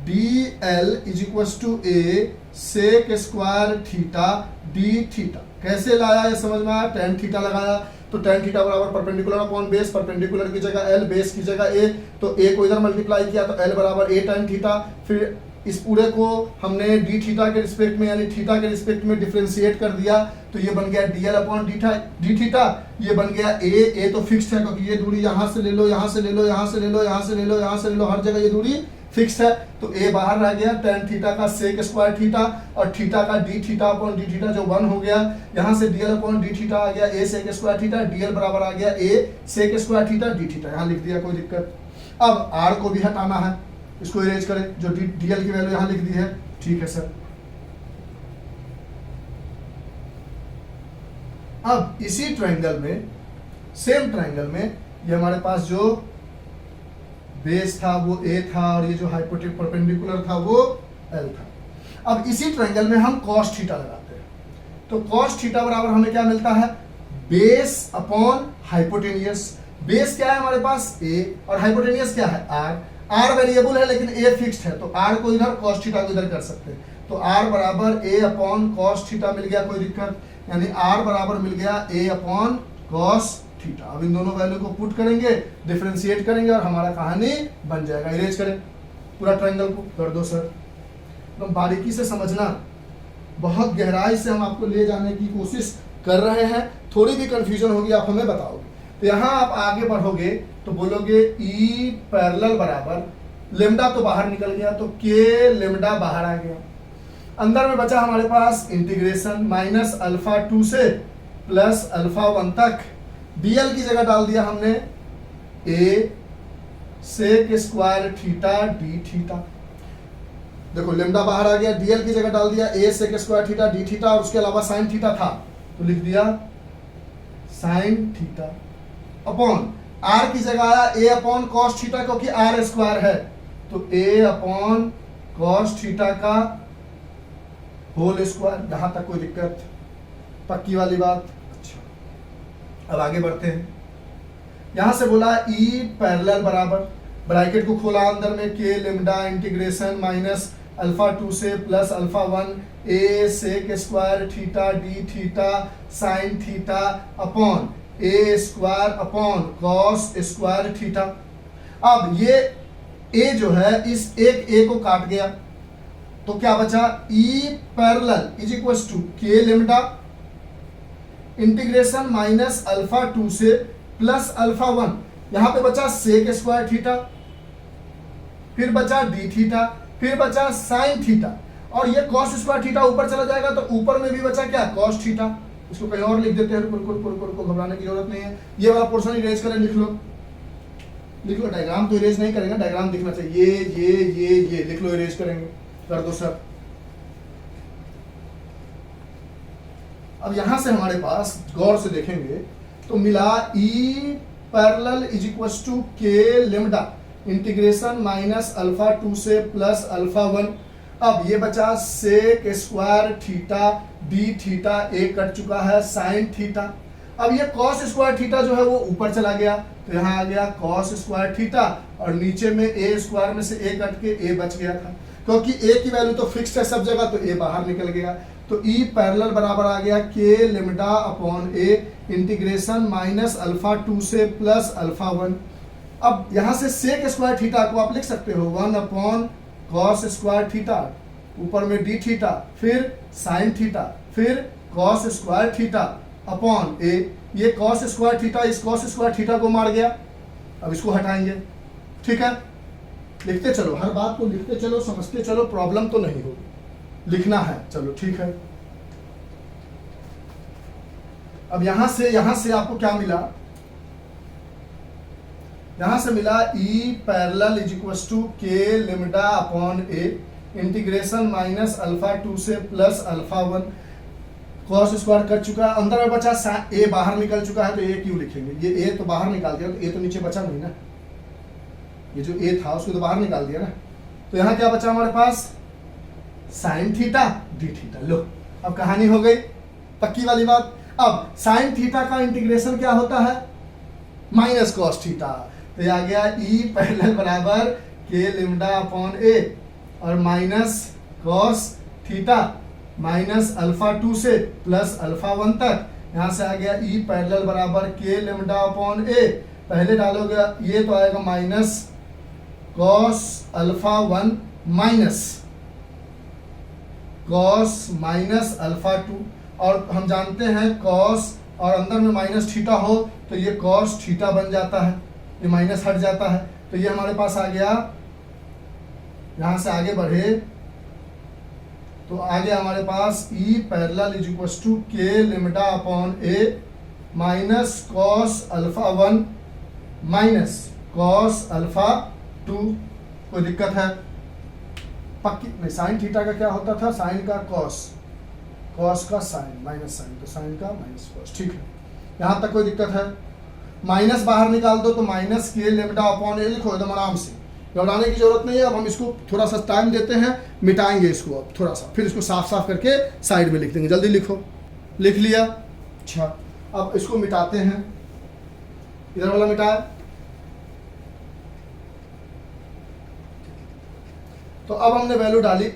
d L is equal to a sec square theta d theta. कैसे लाया ये समझ में आया, tan थीटा लगाया तो tan थीटा बराबर परपेंडिकुलर अपॉन बेस, परपेंडिकुलर की जगह एल, बेस की जगह ए, तो ए को इधर मल्टीप्लाई किया तो एल बराबर ए tan थीटा। फिर इस पूरे को हमने डी थीटा के रिस्पेक्ट में यानी थीटा के रिस्पेक्ट में डिफरेंशिएट कर दिया तो ये बन गया डीएल अपॉन डी थीटा, ये बन गया ए तो फिक्स्ड है क्योंकि ये दूरी यहां से ले लो, यहां से ले लो, यहां से ले लो, यहां से ले लो, यहां से ले लो, हर जगह ये दूरी फिक्स है, तो ए बाहर रह गया tan थीटा का सेक स्क्वायर थीटा और थीटा का d theta upon d theta जो 1 हो गया, यहां से डीएल अपॉन डी थीटा आ गया a sec square theta, dl बराबर आ गया a sec square theta d theta, यहां लिख दिया, कोई दिक्कत। अब आर को भी हटाना है, इसको इरेज करें, जो डीएल की वैल्यू यहां लिख दी है, ठीक है सर। अब इसी ट्रायंगल में, सेम ट्रायंगल में, ये हमारे पास जो बेस था वो ए था और ये जो हाइपोटेनियस परपेंडिकुलर था वो एल था। अब इसी ट्रायंगल में हम cos थीटा लगाते हैं, तो cos थीटा बराबर हमें क्या मिलता है बेस अपॉन हाइपोटेनियस। बेस क्या है हमारे पास a और हाइपोटेनियस क्या है r वेरिएबल है लेकिन a फिक्स्ड है, तो r को इधर cos थीटा को इधर कर सकते हैं, तो r बराबर a अपॉन cos थीटा मिल गया, कोई दिक्कत, यानी r बराबर मिल गया a अपॉन cos थीटा। अब इन दोनों वैल्यू को पुट करेंगे, डिफरेंशिएट करेंगे और हमारा कहानी बन जाएगा। इरेज करें पूरा ट्रायंगल को, कर दो सर, तो बारीकी से समझना, बहुत गहराई से हम आपको ले जाने की कोशिश कर रहे हैं, थोड़ी भी कंफ्यूजन होगी आप हमें बताओगे। तो यहाँ आप आगे बढ़ोगे तो बोलोगे ई पैरेलल बराबर, लेमडा तो बाहर निकल गया तो के लेमडा बाहर आ गया, अंदर में बचा हमारे पास इंटीग्रेशन माइनस अल्फा 2 से प्लस अल्फा 1 तक, डीएल की जगह डाल दिया हमने a sec square theta d theta. देखो लेमडा बाहर आ गया, डीएल की जगह डाल दिया a sec square theta d theta, और उसके अलावा साइन थीटा था तो लिख दिया साइन थीटा, अपॉन आर की जगह आया ए अपॉन कॉस थीटा क्योंकि आर स्क्वायर है, तो ए अपॉन कॉस थीटा का होल स्क्वायर। यहां तक कोई दिक्कत, पक्की वाली बात। अब आगे बढ़ते हैं, यहां से बोला ई पैरेलल बराबर, ब्रैकेट को खोला अंदर में के लेमडा इंटीग्रेशन माइनस अल्फा 2 से plus alpha 1 a sec square theta d theta sine theta upon a square upon cos square theta. अब ये ए जो है इस एक ए को काट गया तो क्या बचा E parallel is equal to के लेमडा इंटीग्रेशन माइनस अल्फा 2 से प्लस अल्फा 1, यहां पे बचा सेक स्क्वायर थीटा, फिर बचा डी थीटा, फिर बचा साइन थीटा, और ये कॉस स्क्वायर थीटा ऊपर चला जाएगा तो ऊपर में भी बचा क्या कॉस थीटा। इसको कहीं और लिख देते हैं, रुको, घबराने की जरूरत नहीं है। ये वाला पोर्शन इरेज करें, लिख लो, डायग्राम तो इरेज नहीं करेंगे, डायग्राम दिखना चाहिए, ये लिख लो, इरेज करेंगे, कर दो सर। अब यहां से हमारे पास गौर से देखेंगे तो मिला E parallel is equal to के लेमडा इंटीग्रेशन माइनस अल्फा 2 से प्लस अल्फा 1। अब ये बचा sec square theta d theta, a cut चुका है साइन थीटा। अब ये कॉस स्क्वायर थीटा जो है वो ऊपर चला गया, तो यहाँ आ गया कॉस स्क्वायर थीटा और नीचे में ए स्क्वायर में से ए कट के ए बच गया था, क्योंकि ए की वैल्यू तो फिक्स्ड है सब जगह, तो ए बाहर निकल गया। तो ई पैरेलल बराबर आ गया k lambda upon a integration minus alpha 2 से प्लस अल्फा 1। अब यहाँ से सेक स्क्वायर थीटा को आप लिख सकते हो 1 अपॉन कॉस स्क्वायर थीटा, ऊपर में डी थीटा, फिर साइन थीटा, फिर कॉस स्क्वायर थीटा अपॉन ए। ये कॉस स्क्वायर थीटा इस कॉस स्क्वायर थीटा को मार गया, अब इसको हटाएंगे। ठीक है, लिखते चलो, हर बात को लिखते चलो, समझते चलो, प्रॉब्लम तो नहीं होगी, लिखना है। चलो ठीक है। अब यहां से आपको क्या मिला, यहां से मिला E parallel is equal to के lambda upon a integration minus alpha 2 से plus alpha 1। Cos square cut चुका है, अंदर में बचा ए बाहर निकल चुका है, तो ए क्यों लिखेंगे, ये ए तो बाहर निकाल दिया, तो ए तो नीचे बचा नहीं ना, ये जो ए था उसको तो बाहर निकाल दिया ना। तो यहाँ क्या बचा हमारे पास, साइन थीटा डी थीटा। लो अब कहानी हो गई पक्की वाली बात। अब साइन थीटा का इंटीग्रेशन क्या होता है, माइनस कॉस थीटा, तो ये आ गया ई पैरेलल बराबर के लेमडा अपॉन ए और minus cos theta minus alpha 2 से प्लस अल्फा 1 तक। यहाँ से आ गया ई पैरेलल बराबर के लेमडा अपॉन ए, पहले डालोगे ये तो आएगा minus cos alpha 1 minus cos minus alpha 2, और हम जानते हैं कॉस और अंदर में माइनस थीटा हो तो ये कॉस थीटा बन जाता है, ये माइनस हट जाता है, तो ये हमारे पास आ गया। यहां से आगे बढ़े तो आगे हमारे पास E parallel is equal to के lambda upon a minus cos alpha 1 minus cos alpha 2। कोई दिक्कत है, पक्की नहीं। साइन थीटा का क्या होता था, साइन का कॉस, कॉस का साइन माइनस साइन, तो साइन का माइनस कॉस। ठीक है, यहां तक कोई दिक्कत है। माइनस बाहर निकाल दो तो माइनस के लेमडा अपॉन ए लिखो एकदम आराम से, घबराने की जरूरत नहीं है। अब हम इसको थोड़ा सा टाइम देते हैं, मिटाएंगे इसको अब थोड़ा सा, फिर इसको साफ साफ करके साइड में लिख देंगे। जल्दी लिखो, लिख लिया। अच्छा अब इसको मिटाते हैं, इधर वाला मिटाया, तो अब हमने वैल्यू डाली,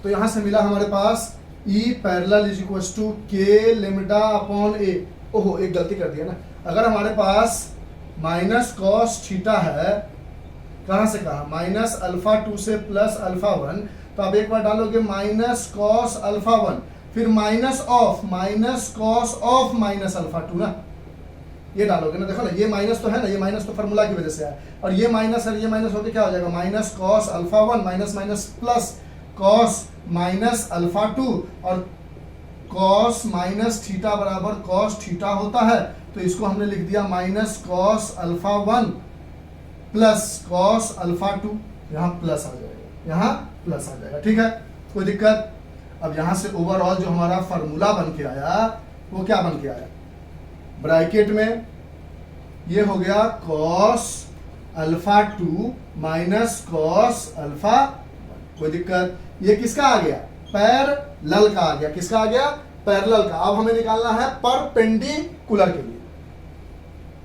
तो यहां से मिला हमारे पास E parallel is equal to के लेमडा अपॉन ए। ओहो एक गलती कर दिया ना, अगर हमारे पास माइनस कॉस थीटा है, कहां से कहा, माइनस अल्फा 2 से प्लस अल्फा 1, तो अब एक बार डालोगे माइनस कॉस अल्फा 1, फिर minus cos of minus alpha 2 ना, ये डालोगे ना। देखो ना ये माइनस तो है ना, ये माइनस तो फार्मूला की वजह से है, और ये माइनस और ये माइनस होकर क्या हो जाएगा, minus cos alpha 1 minus minus plus cos minus alpha 2, और कॉस माइनस थीटा बराबर कॉस थीटा होता है, तो इसको हमने लिख दिया minus cos alpha 1 plus cos alpha 2। यहाँ प्लस आ जाएगा, यहाँ प्लस आ जाएगा। ठीक है, कोई दिक्कत। अब यहां से ओवरऑल जो हमारा फार्मूला बन के आया वो क्या बन के आया, ब्रैकेट में ये हो गया cos alpha 2 minus cos alpha 1। कोई दिक्कत। ये किसका आ गया, पैरेलल का आ गया, किसका आ गया, पैरेलल का। अब हमें निकालना है परपेंडिकुलर के लिए।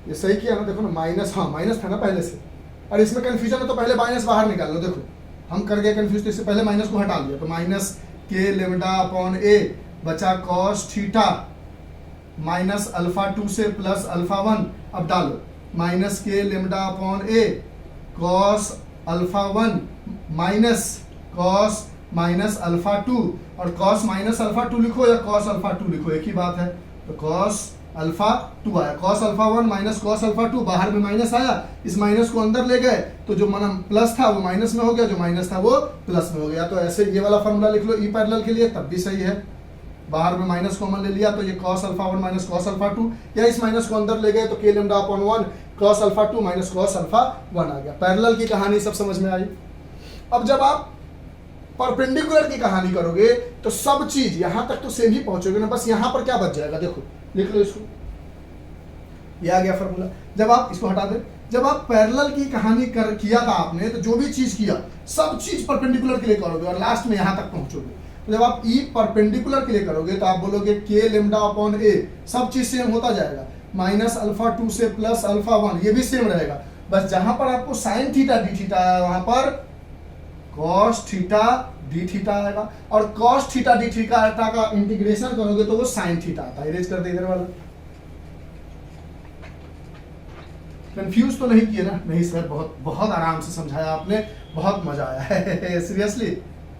ये सही किया ना, देखो ना माइनस, हाँ माइनस था ना पहले से, और इसमें कंफ्यूजन है तो पहले माइनस बाहर निकाल लो। देखो हम कर गए कंफ्यूज, तो इससे पहले माइनस को हटा लिया, तो माइनस के लेमडा अपॉन ए बचा कॉस थीटा माइनस अल्फा 2 से प्लस अल्फा 1। अब डालो minus k lambda upon a cos alpha 1 minus cos minus alpha 2, और कॉस माइनस अल्फा 2 लिखो या कॉस अल्फा 2 लिखो, एक ही बात है। तो कॉस अल्फा 2 आया, cos alpha 1 minus cos alpha 2, बाहर में माइनस आया, इस माइनस को अंदर ले गए तो जो मन प्लस था वो माइनस में हो गया, जो माइनस था वो प्लस में हो गया। तो ऐसे ये वाला फॉर्मूला लिख लो ई पैरेलल के लिए, तब भी सही है। बाहर में माइनस कॉमन ले लिया तो ये cos alpha 1 minus cos alpha 2, या इस माइनस को अंदर ले गए तो के lambda upon 1 cos alpha 2 minus cos alpha 1 आ गया। पैरेलल की कहानी सब समझ में आई। अब जब आप परपेंडिकुलर की कहानी करोगे तो सब चीज यहां तक तो सेम ही पहुंचोगे ना, बस यहां पर क्या बच जाएगा, देखो लिख लो इसको, ये आ गया फॉर्मूला। जब आप इसको हटा दें, जब आप पैरेलल की कहानी किया था आपने, तो जो भी चीज किया सब चीज परपेंडिकुलर के लिए करोगे और लास्ट में यहां तक पहुंचोगे। तो जब आप ई परपेंडिकुलर के लिए करोगे तो आप बोलोगे के लेमडा अपॉन ए, सब चीज सेम होता जाएगा, माइनस अल्फा 2 से प्लस अल्फा 1, ये भी सेम रहेगा, बस जहां पर आपको साइन थीटा डी थीटा आया वहां पर कॉस थीटा डी थीटा आएगा, और कॉस थीटा डी थीटा का इंटीग्रेशन करोगे तो वो साइन थीटा आता है। इरेज कर दे इधर वाला। कंफ्यूज तो नहीं किए ना? नहीं सर, बहुत बहुत आराम से समझाया आपने, बहुत मजा आया है सीरियसली।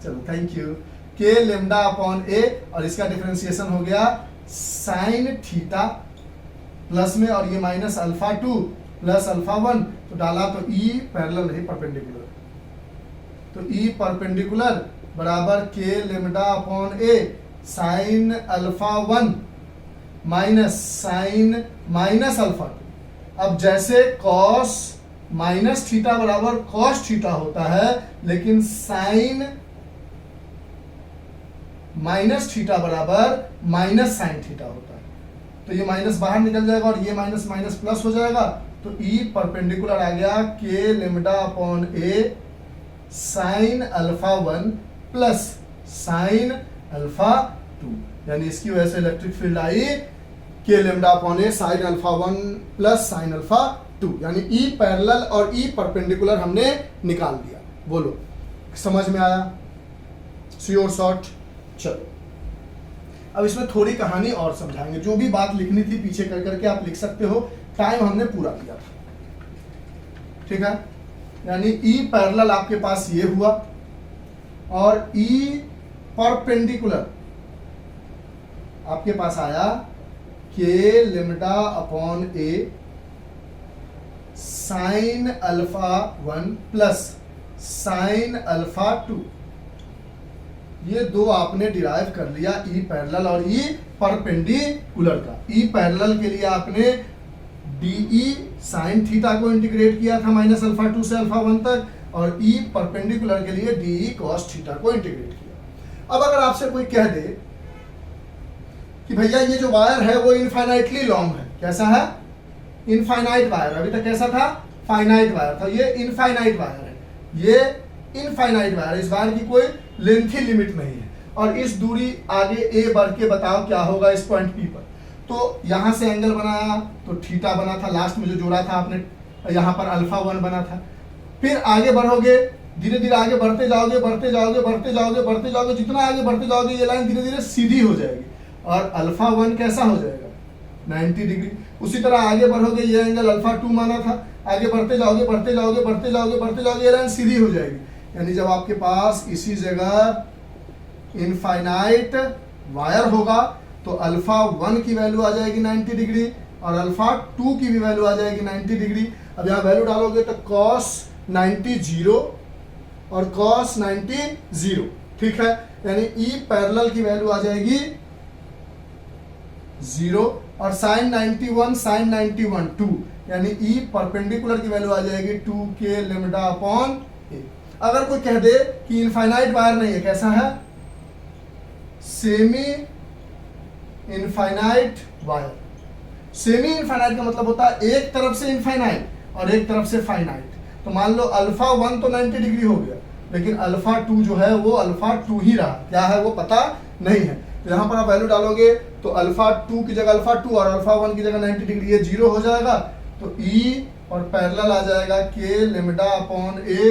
चलो थैंक यू। के लेमडा अपॉन ए और इसका डिफरेंशिएशन हो गया साइन थीटा प्लस में, और ये माइनस अल्फा 2 प्लस अल्फा 1, तो डाला तो ई पैरेलल नहीं परपेंडिकुलर, तो ई परपेंडिकुलर बराबर k lambda upon a sine alpha 1 minus sine minus alpha 2। अब जैसे कॉस माइनस थीटा बराबर कॉस थीटा होता है, लेकिन साइन माइनस थीटा बराबर माइनस साइन थीटा होता है, तो ये माइनस बाहर निकल जाएगा और ये माइनस माइनस प्लस हो जाएगा, तो ई परपेंडिकुलर आ गया k lambda upon a sine alpha 1 plus sine alpha 2, यानी इसकी वजह से इलेक्ट्रिक फील्ड आई k lambda upon a sine alpha 1 plus sine alpha 2, यानी ई पैरेलल और ई परपेंडिकुलर हमने निकाल दिया। बोलो समझ में आया? Sure short. चलो अब इसमें थोड़ी कहानी और समझाएंगे, जो भी बात लिखनी थी पीछे कर करके आप लिख सकते हो, टाइम हमने पूरा किया था, ठीक है। यानी ई पैरेलल आपके पास ये हुआ और ई परपेंडिकुलर आपके पास आया k lambda upon a sine alpha 1 plus sine alpha 2, ये दो आपने डिराइव कर लिया ई पैरेलल और ई परपेंडिकुलर का। ई पैरेलल के लिए आपने डीई साइन थीटा को इंटीग्रेट किया था माइनस अल्फा 2 से अल्फा 1 तक, और ई परपेंडिकुलर के लिए डीई कॉस थीटा को इंटीग्रेट किया। अब अगर आपसे कोई कह दे कि भैया ये जो वायर है वो इनफाइनाइटली लॉन्ग है, कैसा है? इनफाइनाइट वायर, अभी तक कैसा था? फाइनाइट वायर था, ये इनफाइनाइट वायर है, ये इनफाइनाइट वायर, इस वायर की कोई लेंथी लिमिट नहीं है, और इस दूरी आगे ए बढ़ के बताओ क्या होगा इस पॉइंट पी पर। तो यहां से एंगल बनाया तो थीटा बना था, लास्ट में जो जोड़ा था आपने यहां पर अल्फा 1 बना था। फिर आगे बढ़ोगे, धीरे धीरे आगे बढ़ते जाओगे बढ़ते जाओगे बढ़ते जाओगे बढ़ते जाओगे, जितना आगे बढ़ते जाओगे ये लाइन धीरे धीरे सीधी हो जाएगी और अल्फा 1 कैसा हो जाएगा? 90 डिग्री। उसी तरह आगे बढ़ोगे, ये एंगल अल्फा 2 माना था, आगे बढ़ते जाओगे बढ़ते जाओगे बढ़ते जाओगे बढ़ते जाओगे, ये लाइन सीधी हो जाएगी। यानी जब आपके पास इसी जगह इनफाइनाइट वायर होगा तो अल्फा 1 की वैल्यू आ जाएगी 90 डिग्री और अल्फा 2 की भी वैल्यू आ जाएगी 90 डिग्री। अब यहाँ वैल्यू डालोगे तो कॉस 90 0 और कॉस 90 0, ठीक है। यानी ई पैरेलल की वैल्यू आ जाएगी 0 और साइन 91 साइन 91 2, यानी ई परपेंडिकुलर की वैल्यू आ जाएगी 2 के लेमडा अपॉन ए। अगर कोई कह दे कि इनफाइनाइट वायर नहीं है, कैसा है? Semi infinite wire. Semi infinite का मतलब होता है एक तरफ से इनफाइनाइट और एक तरफ से फाइनाइट। तो मान लो अल्फा 1 तो 90 डिग्री हो गया, लेकिन अल्फा 2 जो है वो अल्फा 2 ही रहा, क्या है वो पता नहीं है। तो यहाँ पर आप वैल्यू डालोगे तो अल्फा 2 की जगह अल्फा 2 और अल्फा 1 की जगह 90 डिग्री, ये 0 हो जाएगा, तो ई और पैरेलल आ जाएगा के lambda upon a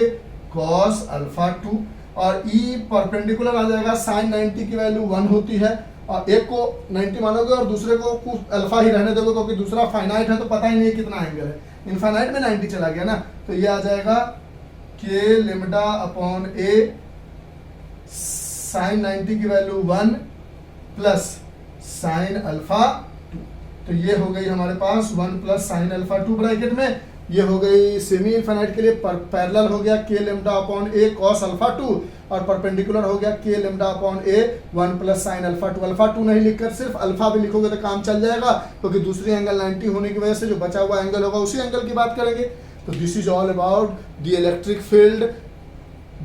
cos alpha 2, और ई परपेंडिकुलर आ जाएगा साइन 90 की वैल्यू 1 होती है, और एक को 90 मानोगे और दूसरे को कुछ अल्फा ही रहने दोगे क्योंकि दूसरा फाइनाइट है तो पता ही नहीं है कितना एंगल है, इनफाइनाइट में 90 चला गया ना। तो ये आ जाएगा के लेमडा अपॉन ए साइन 90 की वैल्यू 1 प्लस साइन अल्फा 2, तो ये हो गई हमारे पास 1 प्लस साइन अल्फा 2 ब्रैकेट में, ये हो गई सेमी इनफाइनाइट के लिए पैरेलल हो गया k lambda upon a cos alpha 2 और परपेंडिकुलर हो गया के लेमडा अपॉन ए 1 प्लस साइन अल्फा 2। अल्फा 2 नहीं लिखकर सिर्फ अल्फा भी लिखोगे तो काम चल जाएगा, क्योंकि दूसरी एंगल 90 होने की वजह से जो बचा हुआ एंगल होगा उसी एंगल की बात करेंगे। तो this is all about the electric field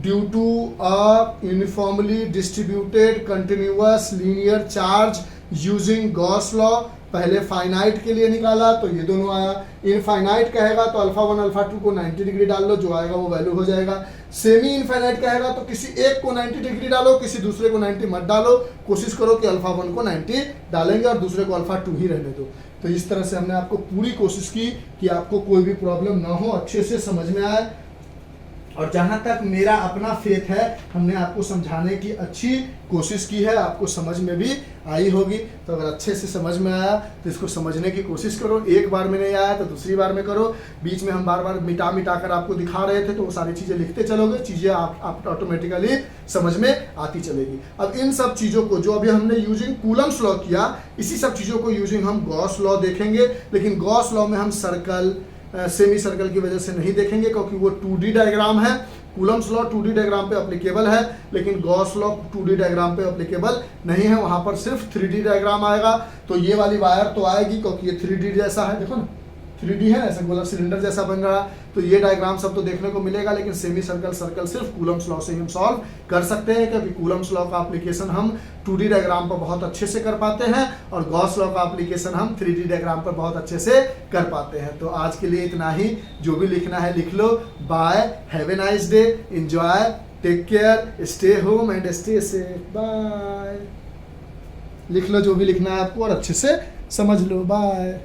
due to a uniformly distributed continuous linear charge using Gauss law. पहले फाइनाइट के लिए निकाला तो ये दोनों आया, इनफाइनाइट कहेगा तो अल्फा 1 अल्फा 2 को 90 डिग्री डाल लो, जो आएगा वो वैल्यू हो जाएगा। सेमी इनफाइनाइट कहेगा तो किसी एक को 90 डिग्री डालो, किसी दूसरे को 90 मत डालो, कोशिश करो कि अल्फा 1 को 90 डालेंगे और दूसरे को अल्फा 2 ही रहने दो। तो इस तरह से हमने आपको पूरी कोशिश की कि आपको कोई भी प्रॉब्लम ना हो, अच्छे से समझ में आए। और जहां तक मेरा अपना फेथ है, हमने आपको समझाने की अच्छी कोशिश की है, आपको समझ में भी आई होगी। तो अगर अच्छे से समझ में आया तो इसको समझने की कोशिश करो। एक बार में नहीं आया तो दूसरी बार में करो। बीच में हम बार बार मिटा मिटा कर आपको दिखा रहे थे, तो वो सारी चीज़ें लिखते चलोगे, चीज़ें आप ऑटोमेटिकली समझ में आती चलेगी। अब इन सब चीज़ों को जो अभी हमने यूजिंग कूलम्स लॉ किया, इसी सब चीज़ों को यूजिंग हम गॉस लॉ देखेंगे। लेकिन गॉस लॉ में हम सर्कल, सेमी सर्कल की वजह से नहीं देखेंगे, क्योंकि वो 2D डायग्राम है। कूलम्स लॉ 2D डायग्राम पे एप्लीकेबल है, लेकिन गॉस लॉ 2D डायग्राम पे एप्लीकेबल नहीं है। वहां पर सिर्फ 3D डायग्राम आएगा। तो ये वाली वायर तो आएगी क्योंकि ये 3D जैसा है, देखो ना 3D है, ऐसा गोला सिलेंडर जैसा बन रहा है। तो ये डायग्राम सब तो देखने को मिलेगा, लेकिन सेमी सर्कल सर्कल सिर्फ कूलम्स लॉ से ही हम सॉल्व कर सकते हैं, क्योंकि कूलम्स लॉ का एप्लीकेशन हम 2D डायग्राम पर बहुत अच्छे से कर पाते हैं और गॉस लॉ का एप्लीकेशन हम 3D डायग्राम पर बहुत अच्छे से कर पाते हैं। तो आज के लिए इतना ही, जो भी लिखना है लिख लो। Bye, have a nice day, enjoy, take care, stay home and stay safe. Bye, लिख लो जो भी लिखना है आपको और अच्छे से समझ लो। बाय।